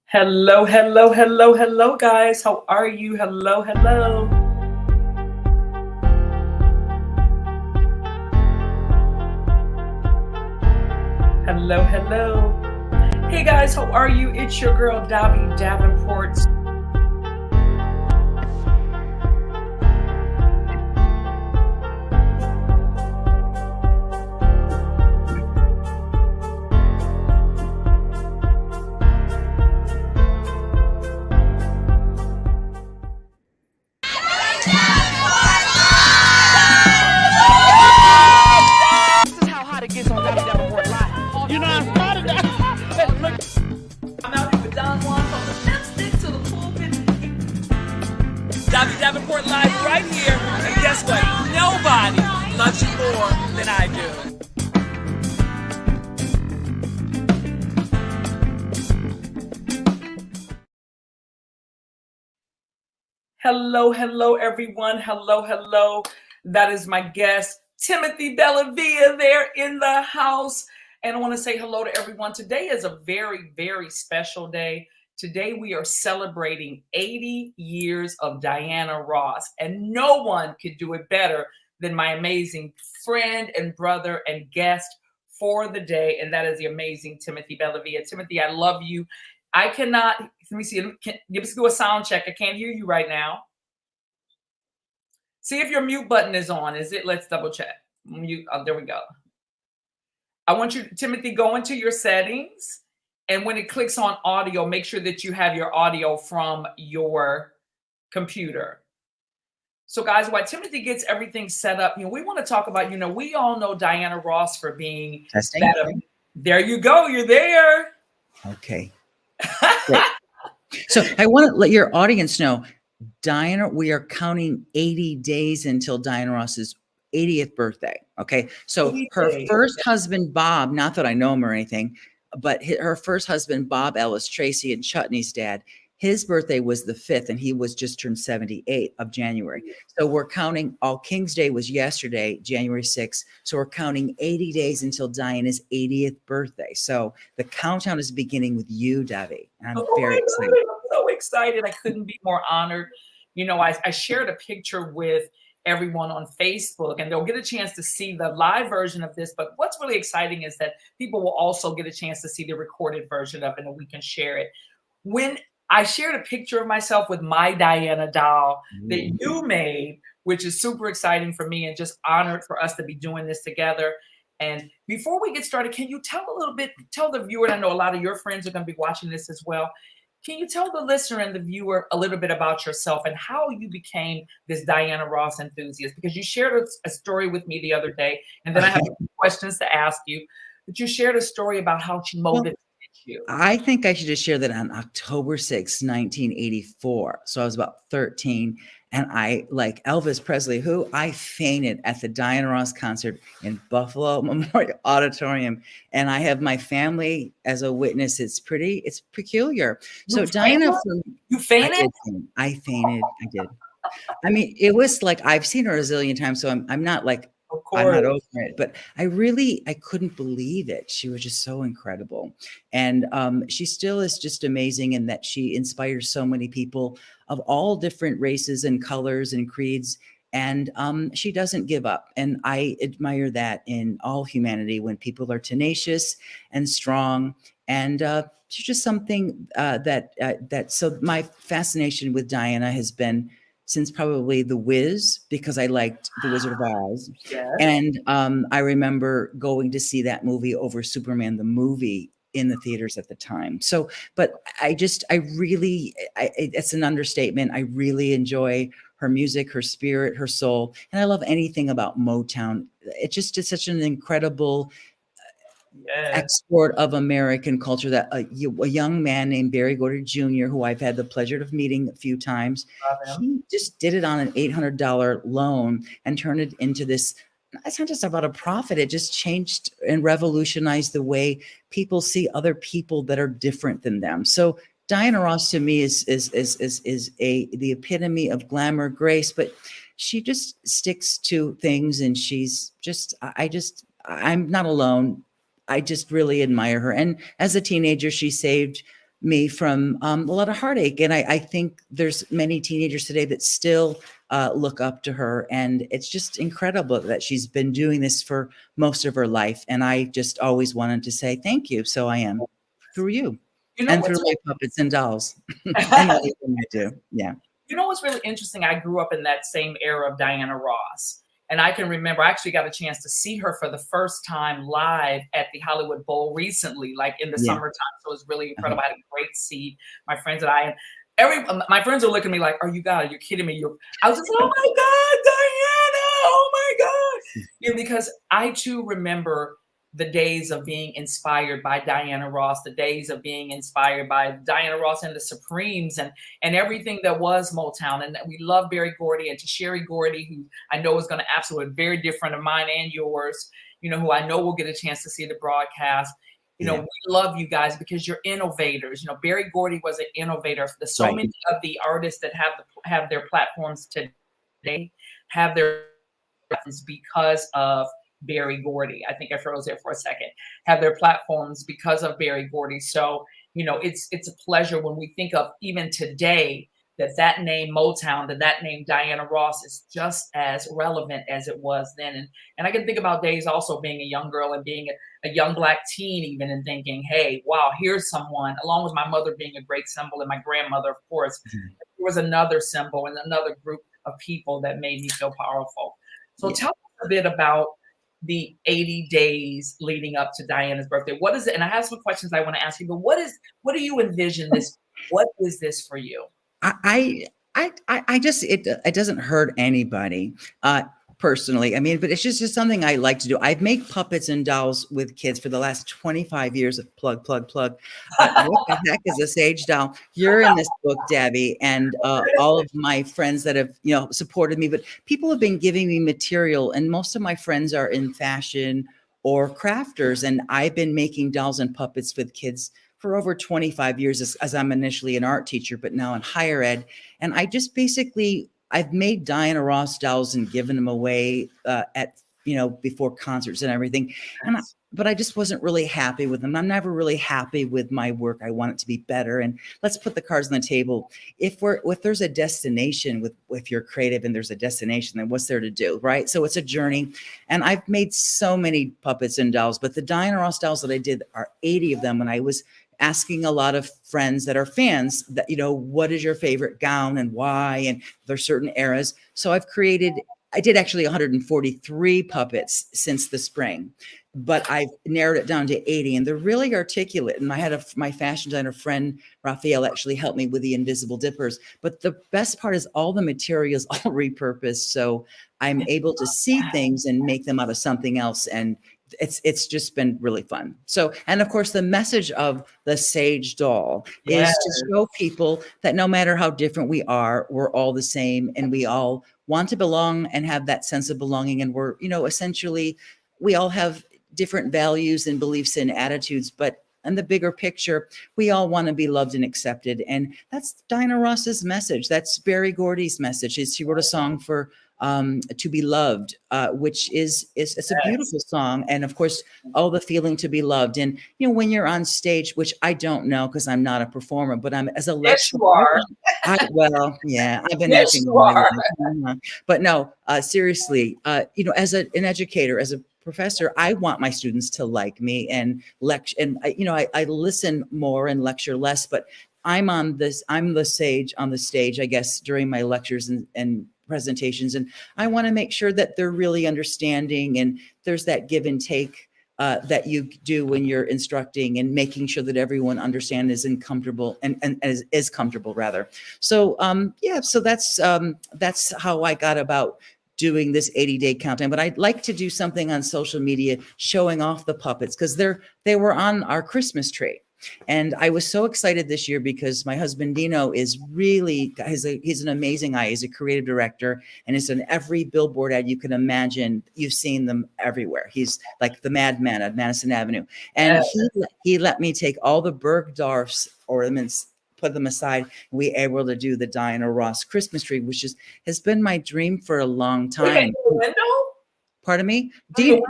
Hello, hello, hello, hello, guys. How are you? Hello, hello. Hello, hello. Hey, guys, how are you? It's your girl, Davi Davenport. On Davi Davenport Live. You know, I started that. I'm out here with Don Juan from the lipstick to the pulpit. Davi Davenport Live right here. And guess what? Nobody loves you more than I do. Hello, hello, everyone. Hello, hello. That is my guest, Timothy Bellavia, there in the house. And I want to say hello to everyone. Today is a very, very special day. Today we are celebrating 80 years of Diana Ross. And no one could do it better than my amazing friend and brother and guest for the day. And that is the amazing Timothy Bellavia. Timothy, I love you. I cannot, let me see, let's do a sound check. I can't hear you right now. See if your mute button is on. Is it? Let's double check. Mute. Oh, there we go. I want you, Timothy, go into your settings. And when it clicks on audio, make sure that you have your audio from your computer. So guys, while Timothy gets everything set up, we want to talk about, we all know Diana Ross for being testing. There you go. You're there. Okay. So I want to let your audience know, Diana, we are counting 80 days until Diana Ross's 80th birthday. Okay. So her first husband, Bob, not that I know him or anything, but her first husband, Bob Ellis Tracy and Chutney's dad, his birthday was the 5th and he was just turned 78 of January. So we're counting, All King's Day was yesterday, January 6th. So we're counting 80 days until Diana's 80th birthday. So the countdown is beginning with you, Davi. And I'm very excited. I'm so excited. I couldn't be more honored. I shared a picture with everyone on Facebook and they'll get a chance to see the live version of this. But what's really exciting is that people will also get a chance to see the recorded version of it and we can share it. When I shared a picture of myself with my Diana doll that you made, which is super exciting for me and just honored for us to be doing this together. And before we get started, can you tell the viewer, and I know a lot of your friends are going to be watching this as well. Can you tell the listener and the viewer a little bit about yourself and how you became this Diana Ross enthusiast? Because you shared a story with me the other day, and then I have some questions to ask you. But you shared a story about how she motivated you. I think I should just share that on October 6, 1984. So I was about 13. And I, like Elvis Presley, who I fainted at the Diana Ross concert in Buffalo Memorial Auditorium. And I have my family as a witness. It's peculiar. So Diana, you fainted? I fainted. I did. I mean, it was like, I've seen her a zillion times. So I'm not like, I'm not over it, but I couldn't believe it. She was just so incredible. And she still is just amazing in that she inspires so many people of all different races and colors and creeds. And she doesn't give up. And I admire that in all humanity when people are tenacious and strong. And she's just something so my fascination with Diana has been since probably The Wiz, because I liked The Wizard of Oz. Yes. And I remember going to see that movie over Superman, the movie, in the theaters at the time. So, but it's an understatement. I really enjoy her music, her spirit, her soul. And I love anything about Motown. It just is such an incredible export of American culture that a young man named Barry Gordy Jr., who I've had the pleasure of meeting a few times, he just did it on an $800 loan and turned it into this. It's not just about a profit. It just changed and revolutionized the way people see other people that are different than them. So Diana Ross to me is the epitome of glamour, grace, but she just sticks to things, and I'm not alone. I just really admire her. And as a teenager, she saved me from a lot of heartache. And I think there's many teenagers today that still look up to her. And it's just incredible that she's been doing this for most of her life. And I just always wanted to say thank you. So I am through you You know and through what's my puppets and dolls and everything I do. Yeah. You know what's really interesting? I grew up in that same era of Diana Ross. And I can remember I actually got a chance to see her for the first time live at the Hollywood Bowl recently, like in the Yeah. summertime. So it was really Uh-huh. incredible. I had a great seat. My friends and I, and my friends are looking at me like, "Are you God? Are you kidding me?" I was just like, "Oh my God, Diana! Oh my God!" You know, because I too remember the days of being inspired by Diana Ross, the days of being inspired by Diana Ross and the Supremes and everything that was Motown. And we love Berry Gordy and to Sherry Gordy, who I know is going to absolutely very different of mine and yours, you know, who I know will get a chance to see the broadcast. You know, Yeah. we love you guys because you're innovators. You know, Berry Gordy was an innovator. There's so Right. many of the artists that have their platforms today have their platforms because of Berry Gordy. I think I froze there for a second. Have their platforms because of Berry Gordy. So, you know, it's a pleasure when we think of even today that name Motown, that name Diana Ross is just as relevant as it was then. And I can think about days also being a young girl and being a young Black teen even and thinking, hey, wow, here's someone, along with my mother being a great symbol and my grandmother, of course, Mhm. there was another symbol and another group of people that made me feel powerful. So Yeah. tell us a bit about the 80 days leading up to Diana's birthday. What is it? And I have some questions I want to ask you, but what do you envision this? What is this for you? I just it doesn't hurt anybody personally. I mean, but it's just something I like to do. I've made puppets and dolls with kids for the last 25 years of plug. What the heck is a sage doll? You're in this book, Debbie, and all of my friends that have supported me. But people have been giving me material, and most of my friends are in fashion or crafters, and I've been making dolls and puppets with kids for over 25 years as I'm initially an art teacher, but now in higher ed. And I just basically, I've made Diana Ross dolls and given them away at, before concerts and everything. Yes. But I just wasn't really happy with them. I'm never really happy with my work. I want it to be better. And let's put the cards on the table. If there's a destination if you're creative and there's a destination, then what's there to do, right? So it's a journey. And I've made so many puppets and dolls, but the Diana Ross dolls that I did are 80 of them. And I was asking a lot of friends that are fans that, what is your favorite gown and why? And there's certain eras. So I did actually 143 puppets since the spring, but I've narrowed it down to 80 and they're really articulate. And I had my fashion designer friend, Raphael, actually help me with the invisible dippers. But the best part is all the materials all repurposed. So I'm able to see things and make them out of something else. And it's just been really fun. So, and of course, the message of the Sage doll Yes. is to show people that no matter how different we are, we're all the same, and we all want to belong and have that sense of belonging. And we're, essentially, we all have different values and beliefs and attitudes, but in the bigger picture, we all want to be loved and accepted. And that's Diana Ross's message. That's Berry Gordy's message. She wrote a song for To Be Loved, which is it's a beautiful song. And of course, all the feeling to be loved. And, when you're on stage, which I don't know because I'm not a performer, but I'm as a Yes, lecturer. you are. Well, yeah, I've been Yes, acting you all my are. life. But no, seriously, as an educator, as a professor, I want my students to like me and lecture. And I listen more and lecture less, but I'm the sage on the stage, I guess, during my lectures and presentations. And I want to make sure that they're really understanding and there's that give and take that you do when you're instructing and making sure that everyone understands is comfortable and is comfortable rather. So so that's how I got about doing this 80-day countdown. But I'd like to do something on social media showing off the puppets because they were on our Christmas tree. And I was so excited this year because my husband Dino is really he's an amazing eye. He's a creative director and it's in every billboard ad you can imagine. You've seen them everywhere. He's like the madman at Madison Avenue. And he let me take all the Bergdorf's ornaments, put them aside, and we were able to do the Diana Ross Christmas tree, which has been my dream for a long Okay, time. the window? Pardon me? The window?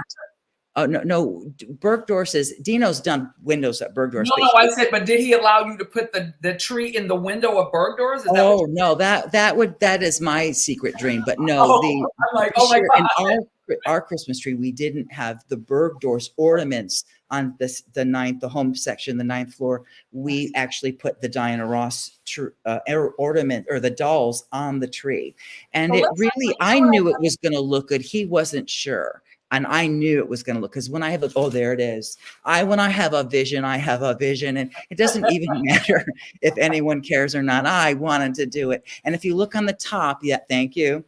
Oh no, no. Bergdorf's is Dino's done windows at Bergdorf's, No, but no, I said, but did he allow you to put the tree in the window of Bergdorf's? Is that what oh no, that is my secret dream. But no, Oh, the I'm like, oh this my year in God. our Christmas tree, we didn't have the Bergdorf's ornaments on the ninth, the home section, the ninth floor. We actually put the Diana Ross ornament or the dolls on the tree, and So it let's really, I knew it was going to look good. He wasn't sure. And I knew it was going to look, because when I have oh, there it is. When I have a vision, I have a vision, and it doesn't even matter if anyone cares or not. I wanted to do it. And if you look on the top, yeah, thank you.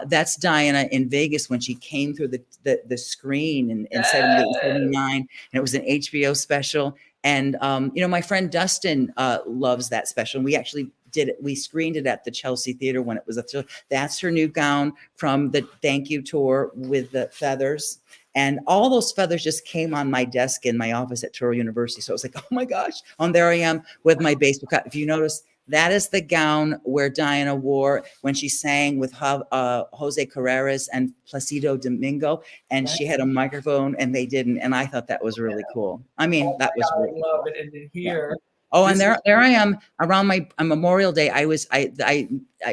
That's Diana in Vegas when she came through the screen in 79, and it was an HBO special. And my friend Dustin loves that special. And we actually did it. We screened it at the Chelsea Theater when it was that's her new gown from the thank you tour with the feathers. And all those feathers just came on my desk in my office at Touro University. So I was like, oh my gosh. And there I am with my baseball cap. If you notice, that is the gown where Diana wore when she sang with Jose Carreras and Placido Domingo. And she had a microphone and they didn't. And I thought that was really cool. I mean, that was really I love cool. it. And then Yeah. here. Oh, and there I am around my Memorial Day.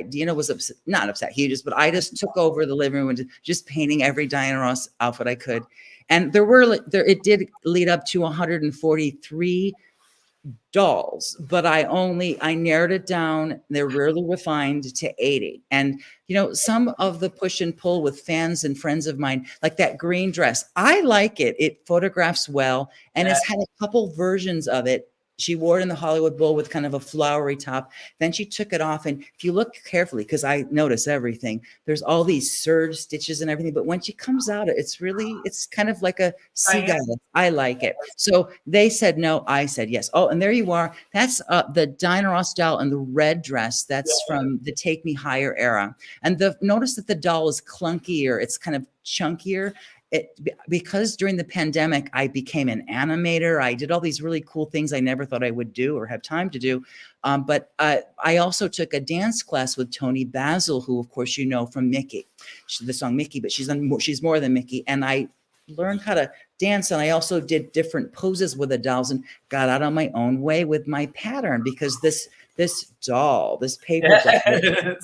Dina was upset, not upset, but I just took over the living room and just painting every Diana Ross outfit I could. And it did lead up to 143 dolls, but I narrowed it down. They're really refined to 80. And, some of the push and pull with fans and friends of mine, like that green dress, I like it. It photographs well, and it's had a couple versions of it. She wore it in the Hollywood Bowl with kind of a flowery top. Then she took it off. And if you look carefully, because I notice everything, there's all these serge stitches and everything. But when she comes out, it's kind of like a sea goddess. I like it. So they said no. I said yes. Oh, and there you are. That's the Diana Ross doll in the red dress. That's from the Take Me Higher era. And notice that the doll is clunkier. It's kind of chunkier. Because during the pandemic, I became an animator. I did all these really cool things I never thought I would do or have time to do. But I also took a dance class with Toni Basil, who, of course, from Mickey, the song Mickey, but she's more than Mickey. And I learned how to dance. And I also did different poses with the dolls and got out of my own way with my pattern, because this paper doll.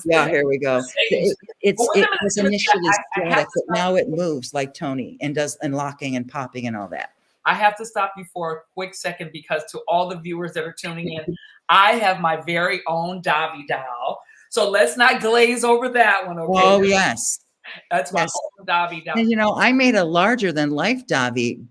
Yeah, here we go. It was initially static, but now it moves like Toni and does locking and popping and all that. I have to stop you for a quick second, because to all the viewers that are tuning in, I have my very own Davi doll. So let's not glaze over that one, okay? Oh, yes. That's my own Davi doll. And I made a larger than life Davi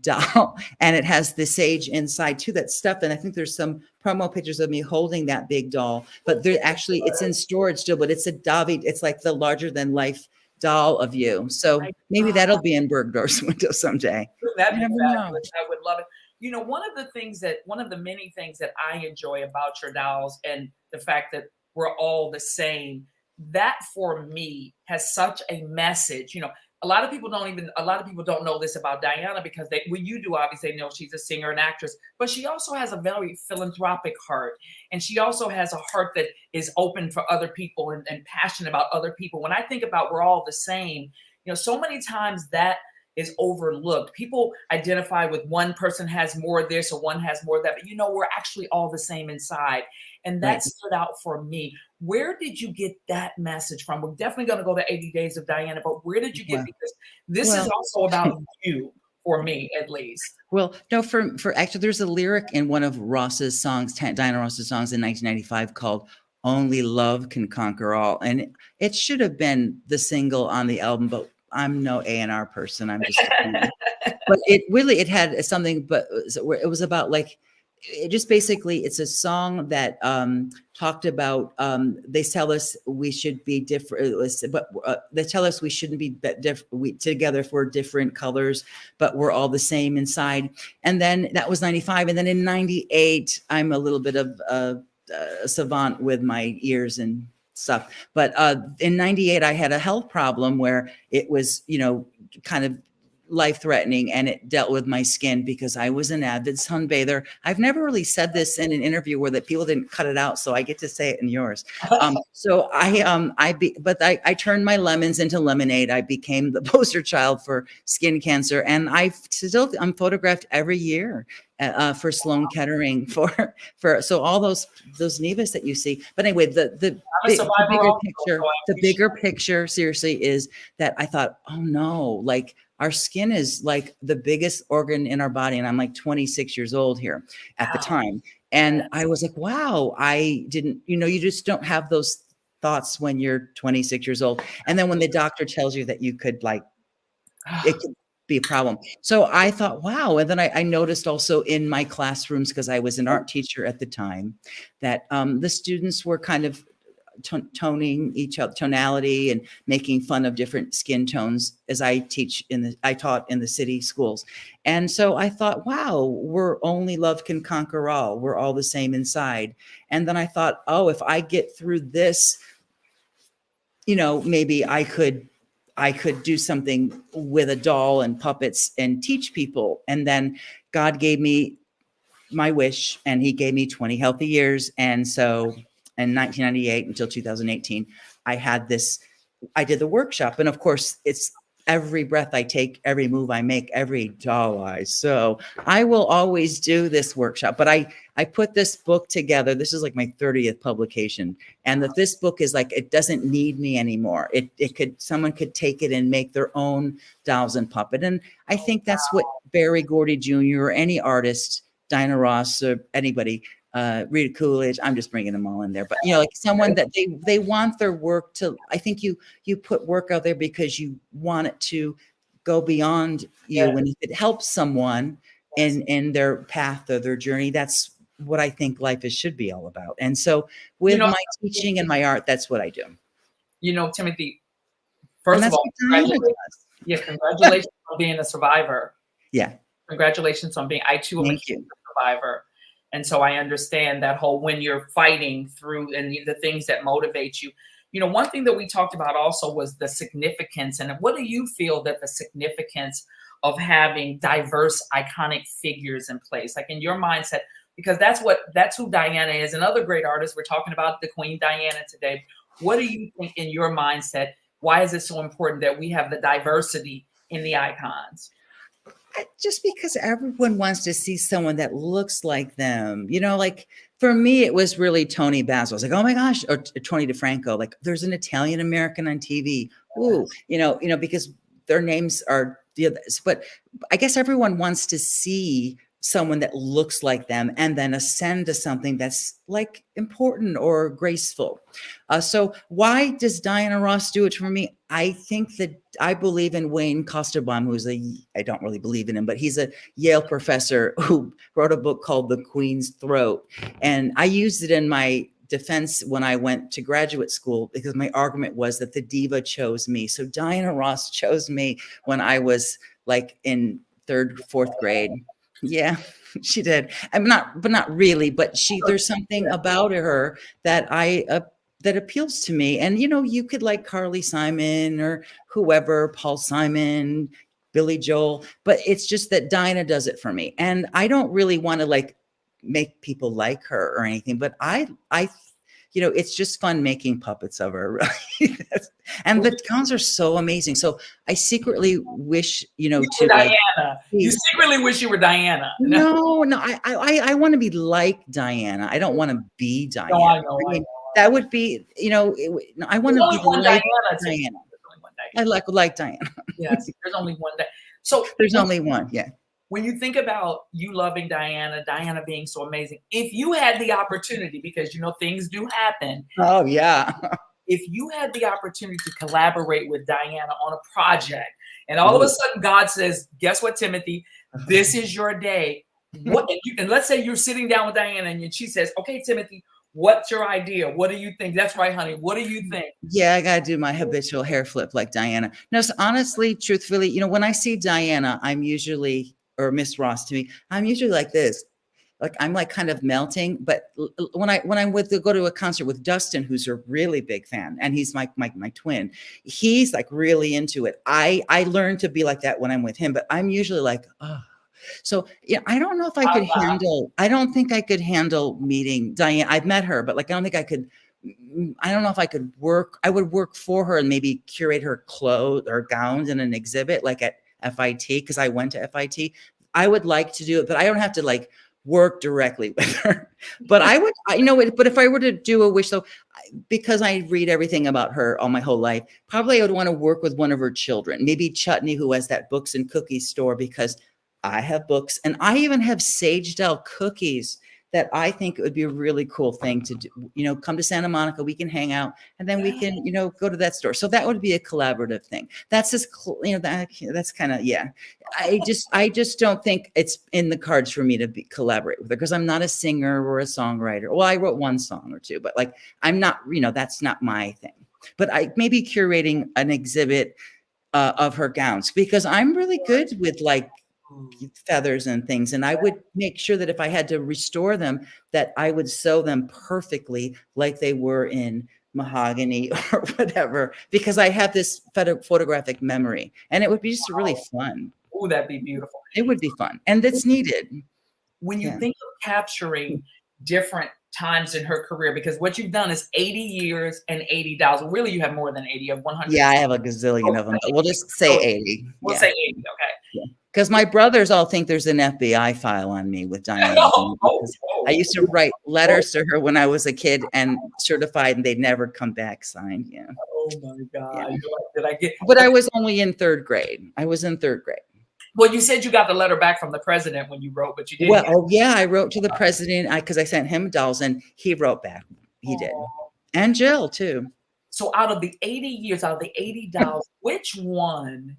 doll, and it has the sage inside too. That stuff, and I think there's some promo pictures of me holding that big doll. But it's in storage still. But it's a Davi. It's like the larger than life doll of you. So maybe that'll be in Bergdorf's window someday. That'd be fabulous. I would love it. One of the many things that I enjoy about your dolls, and the fact that we're all the same, that for me has such a message. A lot of people don't know this about Diana, because when you do, obviously, they know she's a singer and actress, but she also has a very philanthropic heart. And she also has a heart that is open for other people and passionate about other people. When I think about we're all the same, so many times that is overlooked. People identify with one person has more of this or one has more of that, but we're actually all the same inside. And that stood out for me. Where did you get that message from? We're definitely going to go to 80 Days of Diana, but where did you get, because this is also about you, for me, at least. Well, no, for actually, there's a lyric in one of Ross's songs, Diana Ross's songs in 1995 called "Only Love Can Conquer All." And it should have been the single on the album, but I'm no A&R person. I'm just, but it had something, but it was about it's a song that talked about, they tell us we should be different, but they tell us we shouldn't be together for different colors, but we're all the same inside. And then that was 95. And then in 98, I'm a little bit of a savant with my ears and stuff. But in 98, I had a health problem where it was, kind of life-threatening, and it dealt with my skin because I was an avid sunbather. I've never really said this in an interview where that people didn't cut it out, so I get to say it in yours. So I turned my lemons into lemonade. I became the poster child for skin cancer, and I'm photographed every year for Sloan Kettering so all those nevus that you see. But anyway, the bigger picture seriously is that I thought, oh no, like our skin is like the biggest organ in our body. And I'm like 26 years old here at the time. And I was like, wow, I didn't, you just don't have those thoughts when you're 26 years old. And then when the doctor tells you that you could it could be a problem. So I thought, wow. And then I noticed also in my classrooms, because I was an art teacher at the time, that the students were kind of toning each other, tonality, and making fun of different skin tones as I taught in the city schools. And so I thought, wow, we're only love can conquer all. We're all the same inside. And then I thought, oh, if I get through this, maybe I could do something with a doll and puppets and teach people. And then God gave me my wish, and he gave me 20 healthy years. And so in 1998 until 2018, I did the workshop. And of course, it's every breath I take, every move I make, every doll I sew. I will always do this workshop, but I put this book together. This is like my 30th publication. And this book is like, it doesn't need me anymore. Someone could take it and make their own dolls and puppet. And I think that's what Barry Gordy Jr. or any artist, Diana Ross or anybody, Rita Coolidge, I'm just bringing them all in there, but like someone that they want their work to, I think you put work out there because you want it to go beyond you. And if it helps someone in their path or their journey, that's what I think life should be all about. And so with my teaching and my art, that's what I do. Timothy, first of all, congratulations on being a survivor. Yeah. Congratulations on I too am a survivor. And so I understand that whole when you're fighting through and the things that motivate you. One thing that we talked about also was the significance. And what do you feel that the significance of having diverse, iconic figures in place, like in your mindset, because that's who Diana is. And other great artists, we're talking about the Queen Diana today. What do you think in your mindset? Why is it so important that we have the diversity in the icons? Just because everyone wants to see someone that looks like them, like for me, it was really Tony Basil. I was like, oh my gosh, or Tony DeFranco, like there's an Italian American on TV. Ooh, because their names are the others. But I guess everyone wants to see someone that looks like them and then ascend to something that's like important or graceful. So why does Diana Ross do it for me? I think that I believe in Wayne Kosterbaum, I don't really believe in him, but he's a Yale professor who wrote a book called The Queen's Throat. And I used it in my defense when I went to graduate school because my argument was that the diva chose me. So Diana Ross chose me when I was like in third, fourth grade. Yeah, she did. Not really, but there's something about her that that appeals to me. And, you could like Carly Simon or whoever, Paul Simon, Billy Joel, but it's just that Dinah does it for me. And I don't really want to like make people like her or anything, but I it's just fun making puppets of her. Right? And the cons are so amazing. So I secretly wish, to Diana. You secretly wish you were Diana. No. I want to be like Diana. I don't want to be Diana. No, I know. That would be, I want to be like Diana. I like Diana. Yes, there's only one. So there's only one. Yeah. When you think about you loving Diana being so amazing, if you had the opportunity, because things do happen. Oh yeah. If you had the opportunity to collaborate with Diana on a project, and all of a sudden God says, "Guess what, Timothy? This is your day." And let's say you're sitting down with Diana, and she says, "Okay, Timothy, what's your idea? What do you think?" That's right, honey. What do you think? Yeah, I got to do my habitual hair flip like Diana. No, so honestly, truthfully, when I see Diana, I'm usually, or Miss Ross to me, I'm usually like this. like I'm like kind of melting. But when I'm with go to a concert with Dustin, who's a really big fan, and he's my twin, he's like really into it. I learned to be like that when I'm with him, but I'm usually like, oh. So yeah, I don't know if I could handle. I don't think I could handle meeting Diane. I've met her, but like I don't think I could. I don't know if I could work. I would work for her and maybe curate her clothes or gowns in an exhibit, like at FIT, because I went to FIT. I would like to do it, but I don't have to like work directly with her. But I would, but if I were to do a wish, though, because I read everything about her all my whole life, probably I would want to work with one of her children, maybe Chutney, who has that books and cookies store, because I have books and I even have Sage Dell cookies that I think it would be a really cool thing to do. Come to Santa Monica, we can hang out, and then we can, go to that store. So that would be a collaborative thing. That's just, that's kind of, yeah. I just don't think it's in the cards for me to collaborate with her, because I'm not a singer or a songwriter. Well, I wrote one song or two, but like, I'm not, that's not my thing. But I maybe curating an exhibit of her gowns, because I'm really good with like feathers and things, and I would make sure that if I had to restore them, that I would sew them perfectly like they were in mahogany or whatever, because I have this photographic memory, and it would be just really fun. Oh, that'd be beautiful. It would be fun, and it's needed. When you think of capturing different times in her career, because what you've done is 80 years and 80 dolls. Really, you have more than 80 of 100. Yeah, I have a gazillion of them, but we'll just say 80. We'll say 80, okay. Because my brothers all think there's an FBI file on me with Diana. I used to write letters to her when I was a kid and certified, and they'd never come back signed. Yeah. Oh my God. Yeah. Did I get? But I was only in third grade. I was in third grade. Well, you said you got the letter back from the president when you wrote, but you didn't. Well, yeah, I wrote to the president because I sent him dolls, and he wrote back. He did, and Jill too. So out of the 80 years, out of the 80 dolls, which one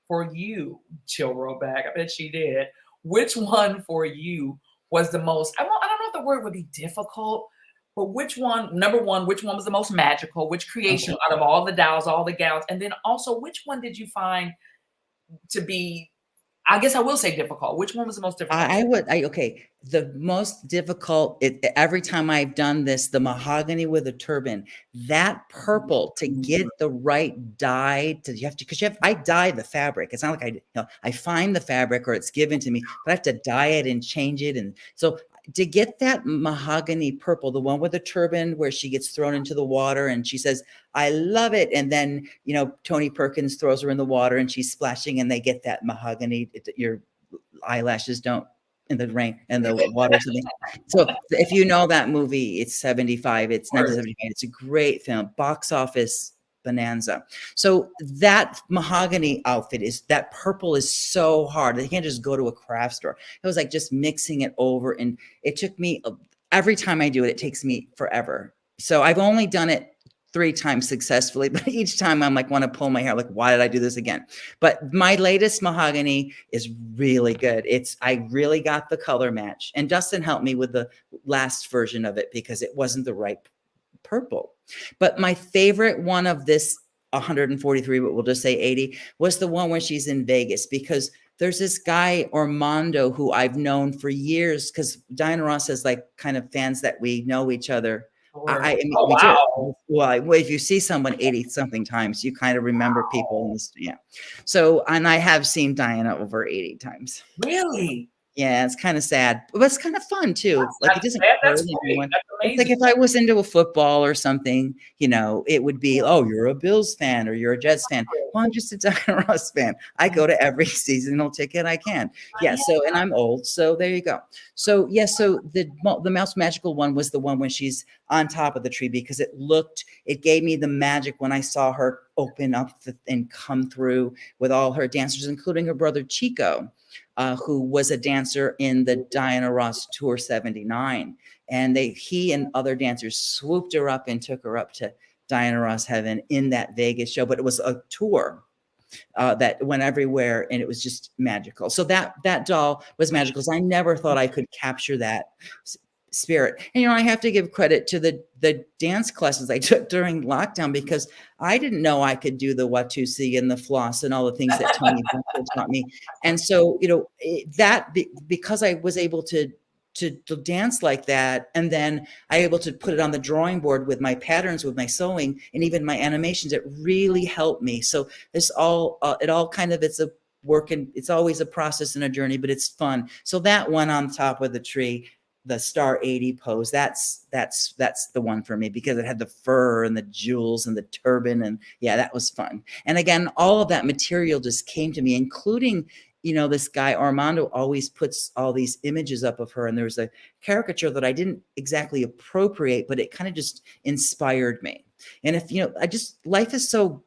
for you, Jill wrote back? I bet she did. Which one for you was the most? I don't know if the word would be difficult, but which one? Number one, which one was the most magical? Which creation out of all the dolls, all the gowns, and then also which one did you find to be? I guess I will say difficult. Which one was the most difficult? Okay. The most difficult, every time I've done this, the mahogany with a turban, that purple, to get the right dye, I dye the fabric. It's not like I find the fabric or it's given to me, but I have to dye it and change it. And so to get that mahogany purple, the one with the turban where she gets thrown into the water and she says, I love it. And then, Tony Perkins throws her in the water and she's splashing and they get that mahogany. Your eyelashes don't in the rain and the water. So if you know that movie, it's 75. It's 1975. It's a great film. Box office bonanza. So that mahogany outfit that purple is so hard. They can't just go to a craft store. It was like just mixing it over. And it took me, every time I do it, it takes me forever. So I've only done it 3 times successfully, but each time I'm like, want to pull my hair, like, why did I do this again? But my latest mahogany is really good. I really got the color match, and Dustin helped me with the last version of it because it wasn't the right purple. But my favorite one of this 143, but we'll just say 80, was the one when she's in Vegas, because there's this guy, Armando, who I've known for years, because Diana Ross has like kind of fans that we know each other. Wow. Well, if you see someone 80 something times, you kind of remember people. Yeah. So, and I have seen Diana over 80 times. Really? Yeah, it's kind of sad, but it's kind of fun too. Like it doesn't hurt anyone. It's like if I was into a football or something, it would be, oh, you're a Bills fan or you're a Jets fan. Well, I'm just a Diana Ross fan. I go to every seasonal ticket I can. Yeah. So, and I'm old, so there you go. So yeah, so the most magical one was the one when she's on top of the tree, because it gave me the magic when I saw her open up and come through with all her dancers, including her brother Chico. Who was a dancer in the Diana Ross Tour 79. And he and other dancers swooped her up and took her up to Diana Ross heaven in that Vegas show. But it was a tour that went everywhere, and it was just magical. So that doll was magical, because I never thought I could capture that spirit. And I have to give credit to the dance classes I took during lockdown, because I didn't know I could do the Watusi and the floss and all the things that Tony taught me. And so, because I was able to to dance like that. And then I able to put it on the drawing board with my patterns, with my sewing, and even my animations. It really helped me. So this all, it all kind of, it's a work, and it's always a process and a journey, but it's fun. So that one on top of the tree, the star 80 pose, that's the one for me, because it had the fur and the jewels and the turban, and yeah, that was fun. And again, all of that material just came to me, including, you know, this guy Armando always puts all these images up of her, and there was a caricature that I didn't exactly appropriate, but it kind of just inspired me. And if, you know, life is so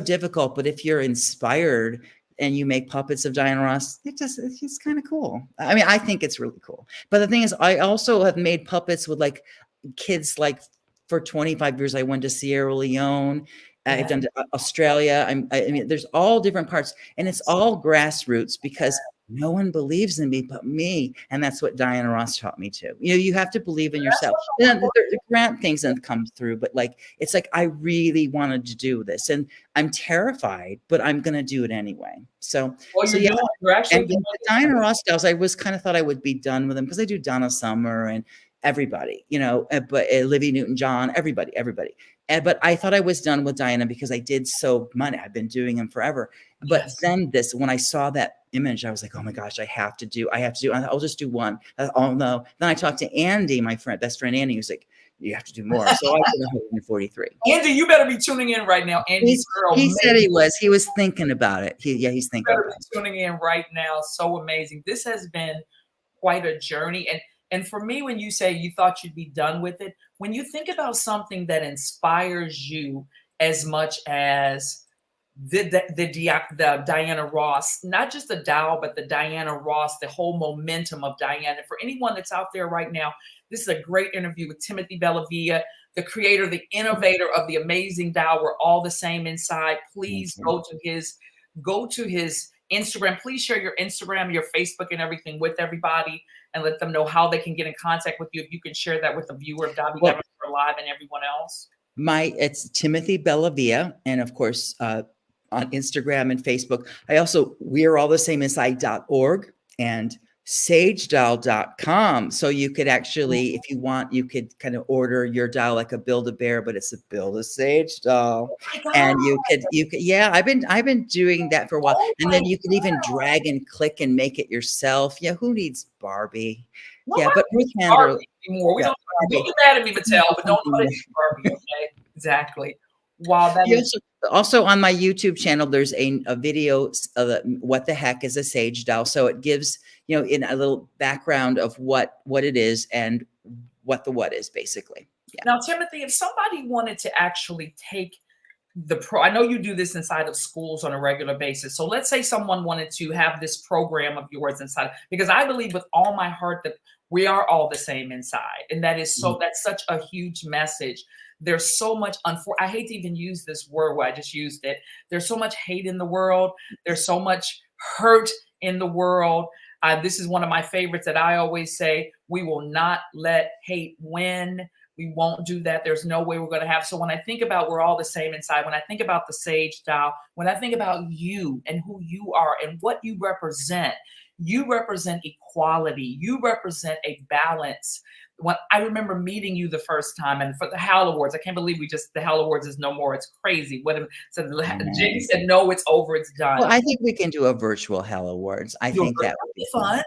difficult, but if you're inspired and you make puppets of Diana Ross, it's just kind of cool. I mean, I think it's really cool. But the thing is, I also have made puppets with like kids. Like for 25 years, I went to Sierra Leone. I've done Australia. I mean, there's all different parts, and it's all grassroots, because no one believes in me but me. And that's what Diana Ross taught me too. You know, you have to believe in yourself. The grant things that come through, but like, it's like, I really wanted to do this, and I'm terrified, but I'm going to do it anyway. So, well, so yeah. you're actually And the Diana Ross dolls, I was kind of thought I would be done with them, because I do Donna Summer and everybody, you know, but Olivia Newton-John, everybody. But I thought I was done with Diana, because I did so much. I've been doing them forever. But then when I saw that image, I was like, oh my gosh, I have to do, I'll just do one. Oh no. Then I talked to Andy, my best friend Andy, who's like, you have to do more. So I did 143. Andy, you better be tuning in right now. Andy, he said he was thinking about it. He's thinking about it. Tuning in right now. So amazing. This has been quite a journey. And for me, when you say you thought you'd be done with it, when you think about something that inspires you as much as the Diana Ross, not just the doll, but the Diana Ross, the whole momentum of Diana. For anyone that's out there right now, this is a great interview with Timothy Bellavia, the creator, the innovator of the amazing doll. We're all the same inside. Please go to his Instagram. Please share your Instagram, your Facebook, and everything with everybody, and let them know how they can get in contact with you. If you can share that with the viewer of Davi Davenport Live and everyone else. It's Timothy Bellavia, and of course, on Instagram and Facebook. We are all the same inside.org and sagedoll.com. So you could actually, if you want, you could kind of order your doll like a Build-A-Bear, but it's a Build-A-Sage doll. And you could, yeah, I've been doing that for a while. And then you can even drag and click and make it yourself. Yeah, who needs Barbie? Yeah, but Ruth Handler. We don't get mad at me, Mattel, but don't put it in Barbie, okay? Exactly. Wow, that is also on my YouTube channel, there's a video of what the heck is a sage doll. So it gives, you know, in a little background of what it is and what is basically. Yeah. Now, Timothy, if somebody wanted to actually take I know you do this inside of schools on a regular basis. So let's say someone wanted to have this program of yours inside, because I believe with all my heart that we are all the same inside. And that is that's such a huge message. There's so much, I hate to even use this word where I just used it. There's so much hate in the world. There's so much hurt in the world. This is one of my favorites that I always say, we will not let hate win. We won't do that. There's no way we're going to have. So when I think about we're all the same inside, when I think about the Sage doll, when I think about you and who you are and what you represent equality. You represent a balance. When I remember meeting you the first time, and for the Hal Awards, I can't believe the Hal Awards is no more. It's crazy. Jenny said, no, it's over. It's done. Well, I think we can do a virtual Hal Awards. I think that would be fun.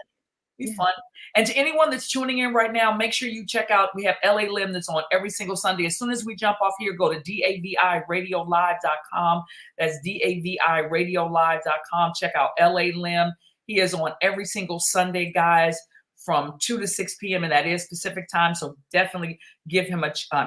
Be fun. And to anyone that's tuning in right now, make sure you check out, we have LA Lim that's on every single Sunday. As soon as we jump off here, go to daviradiolive.com. That's daviradiolive.com. Check out LA Lim. He is on every single Sunday, guys, from 2 to 6 p.m. and that is Pacific time. So definitely give him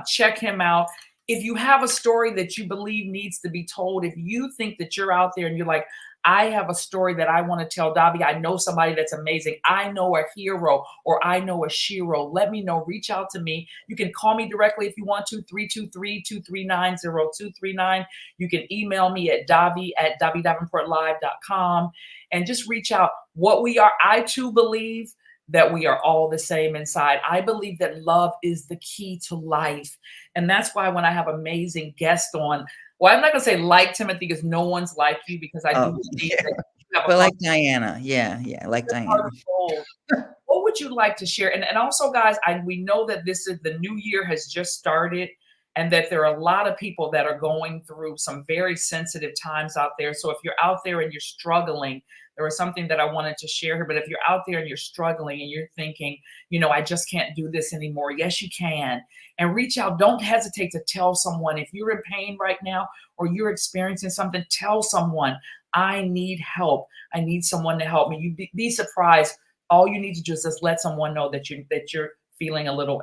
check him out. If you have a story that you believe needs to be told, if you think that you're out there and you're like, I have a story that I want to tell Davi. I know somebody that's amazing. I know a hero or I know a shero. Let me know. Reach out to me. You can call me directly if you want to, 323-239-0239. You can email me at davi@davidavenportlive.com and just reach out. What we are, I too believe that we are all the same inside. I believe that love is the key to life. And that's why when I have amazing guests on, well, I'm not going to say like Timothy because no one's like you, because I do believe that. But like Diana. Yeah, like Diana. What would you like to share? And also, guys, we know that this is the new year has just started, and that there are a lot of people that are going through some very sensitive times out there. So if you're out there and you're struggling, there was something that I wanted to share here. But if you're out there and you're struggling and you're thinking, I just can't do this anymore, yes, you can. And reach out. Don't hesitate to tell someone. If you're in pain right now or you're experiencing something, tell someone, I need help. I need someone to help me. You'd be surprised. All you need to do is just let someone know that you're feeling a little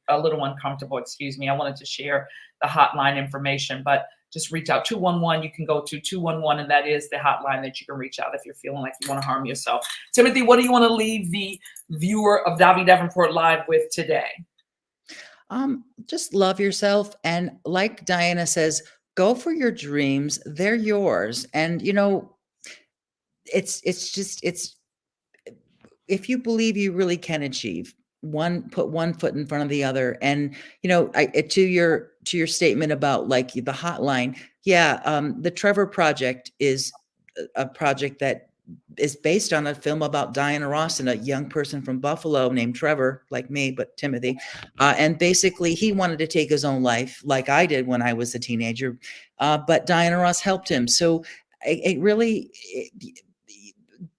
uncomfortable. Excuse me. I wanted to share the hotline information, but just reach out. 211. You can go to 211, and that is the hotline that you can reach out if you're feeling like you want to harm yourself. Timothy, what do you want to leave the viewer of Davi Davenport Live with today? Just love yourself, and like Diana says, go for your dreams. They're yours, and it's if you believe, you really can achieve. Put one foot in front of the other. And to your statement about like the hotline, the Trevor Project is a project that is based on a film about Diana Ross and a young person from Buffalo named Trevor, like me, but Timothy. And basically he wanted to take his own life like I did when I was a teenager. But Diana Ross helped him. So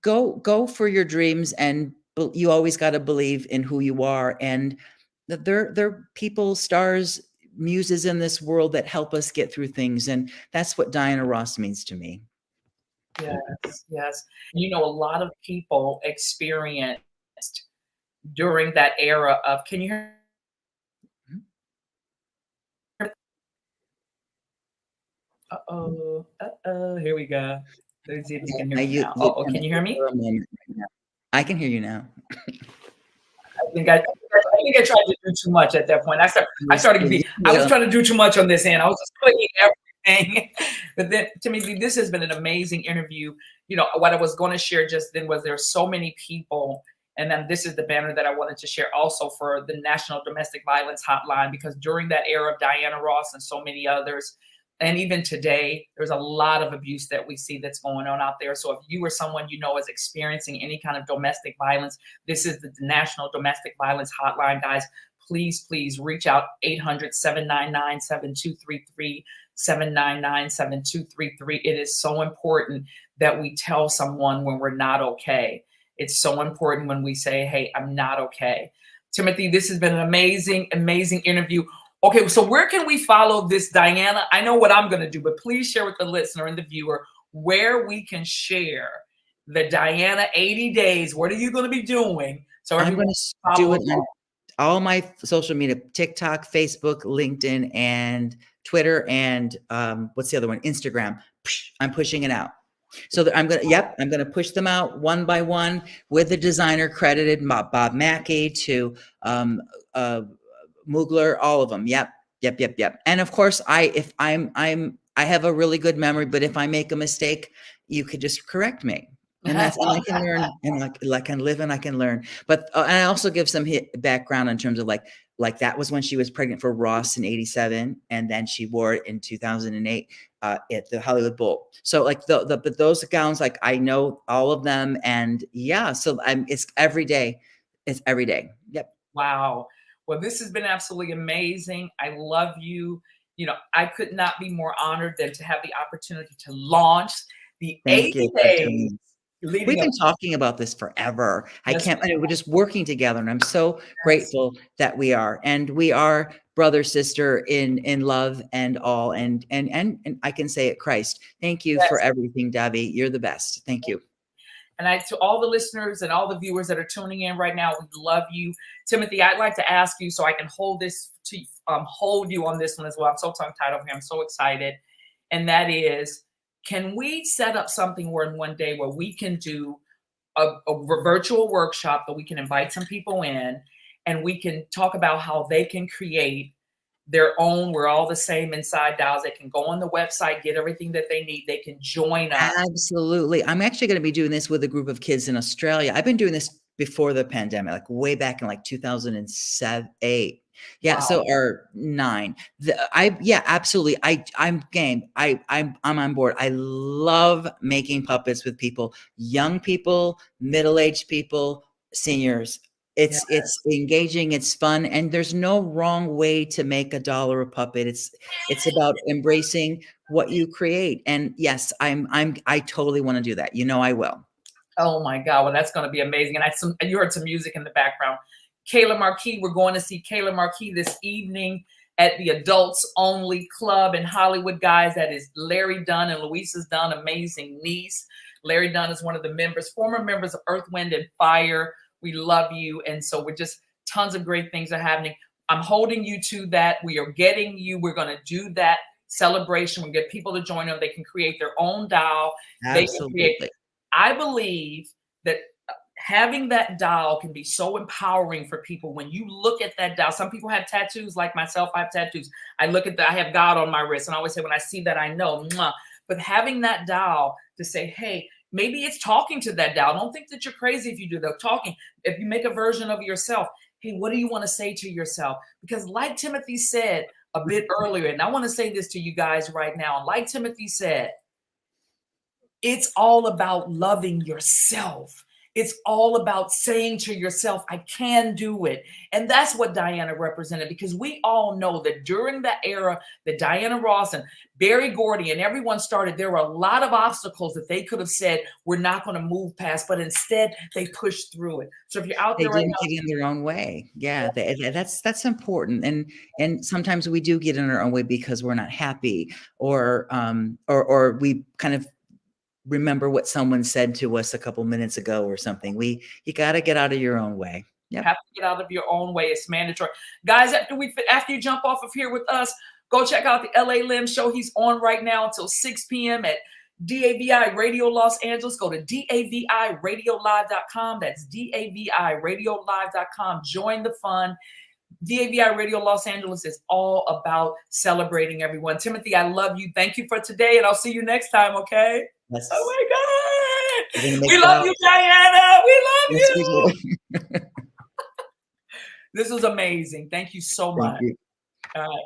go for your dreams, and you always got to believe in who you are. And there are people, stars, muses in this world that help us get through things. And that's what Diana Ross means to me. Yes, yes. A lot of people experienced during that era of, can you hear? Here we go. Let's see if you can hear me now. Can you hear me? I can hear you now. I think I tried to do too much at that point. I was trying to do too much on this end. I was just clicking everything. But then, Timothy, this has been an amazing interview. What I was going to share just then was there's so many people, and then this is the banner that I wanted to share also for the National Domestic Violence Hotline, because during that era of Diana Ross and so many others, and even today, there's a lot of abuse that we see that's going on out there. So if you or someone is experiencing any kind of domestic violence, this is the National Domestic Violence Hotline, guys. Please, please reach out, 800-799-7233, 799-7233. It is so important that we tell someone when we're not okay. It's so important when we say, hey, I'm not okay. Timothy, this has been an amazing, amazing interview. Okay, so where can we follow this, Diana? I know what I'm going to do, but please share with the listener and the viewer where we can share the Diana 80 days. What are you going to be doing? So I'm going to do it on all my social media: TikTok, Facebook, LinkedIn, and Twitter, and what's the other one? Instagram. I'm pushing it out. So I'm going to push them out one by one with the designer credited, Bob Mackey to Mugler, all of them. Yep. And of course, I have a really good memory, but if I make a mistake, you could just correct me. And I can learn, and like I live and I can learn. But and I also give some background in terms of like that was when she was pregnant for Ross in '87, and then she wore it in 2008 at the Hollywood Bowl. So like but those gowns, like I know all of them, and so it's every day. It's every day. Yep. Wow. Well, this has been absolutely amazing. I love you. I could not be more honored than to have the opportunity to launch the 80 days. We've been talking about this forever. We're just working together, and I'm so grateful that we are. And we are brother, sister in love and all. And I can say it, Christ. Thank you for everything, Davi. You're the best. Thank you. And to all the listeners and all the viewers that are tuning in right now, we love you. Timothy, I'd like to ask you so I can hold you on this one as well. I'm so tongue-tied over here. I'm so excited. And that is, can we set up something where in one day where we can do a virtual workshop that we can invite some people in, and we can talk about how they can create their own, we're all the same inside dials. They can go on the website, get everything that they need. They can join us. Absolutely. I'm actually going to be doing this with a group of kids in Australia. I've been doing this before the pandemic, like way back in like 2007, 8. Yeah. Wow. So or 9. Absolutely. I'm game. I'm on board. I love making puppets with people, young people, middle-aged people, seniors. Yeah. It's engaging, it's fun, and there's no wrong way to make a doll or a puppet. It's about embracing what you create. And yes, I totally want to do that. You know I will. Oh my God. Well, that's going to be amazing. And you heard some music in the background. Kayla Marquis, we're going to see Kayla Marquis this evening at the Adults Only Club in Hollywood, guys. That is Larry Dunn and Luisa's Dunn, amazing niece. Larry Dunn is one of the former members of Earth, Wind, and Fire. We love you. And so we're just, tons of great things are happening. I'm holding you to that. We are getting you. We're going to do that celebration. We get people to join them. They can create their own doll. They can create. Absolutely. I believe that having that doll can be so empowering for people. When you look at that doll, some people have tattoos like myself. I have tattoos. I look at that. I have God on my wrist. And I always say, when I see that, I know. Mwah. But having that doll to say, hey, maybe it's talking to that doll. Don't think that you're crazy if you do that. Talking, if you make a version of yourself, hey, what do you want to say to yourself? Because like Timothy said a bit earlier, and I want to say this to you guys right now, like Timothy said, it's all about loving yourself. It's all about saying to yourself, I can do it. And that's what Diana represented, because we all know that during that era that Diana Ross and Berry Gordy and everyone started, there were a lot of obstacles that they could have said, we're not going to move past, but instead they pushed through it. So if you're out They there right didn't now, get in their own way. Yeah, that's important. And sometimes we do get in our own way because we're not happy, or we kind of remember what someone said to us a couple minutes ago or something. You got to get out of your own way. you have to get out of your own way. It's mandatory. Guys, after you jump off of here with us, go check out the LA Lim show. He's on right now until 6 p.m. at DAVI Radio Los Angeles. Go to DAVIRadiolive.com. That's DAVIRadiolive.com. Join the fun. DAVI Radio Los Angeles is all about celebrating everyone. Timothy, I love you. Thank you for today, and I'll see you next time, okay? Yes. Oh my God. We love you, Diana. We love yes, you. We This was amazing. Thank you so much. Thank you. All right.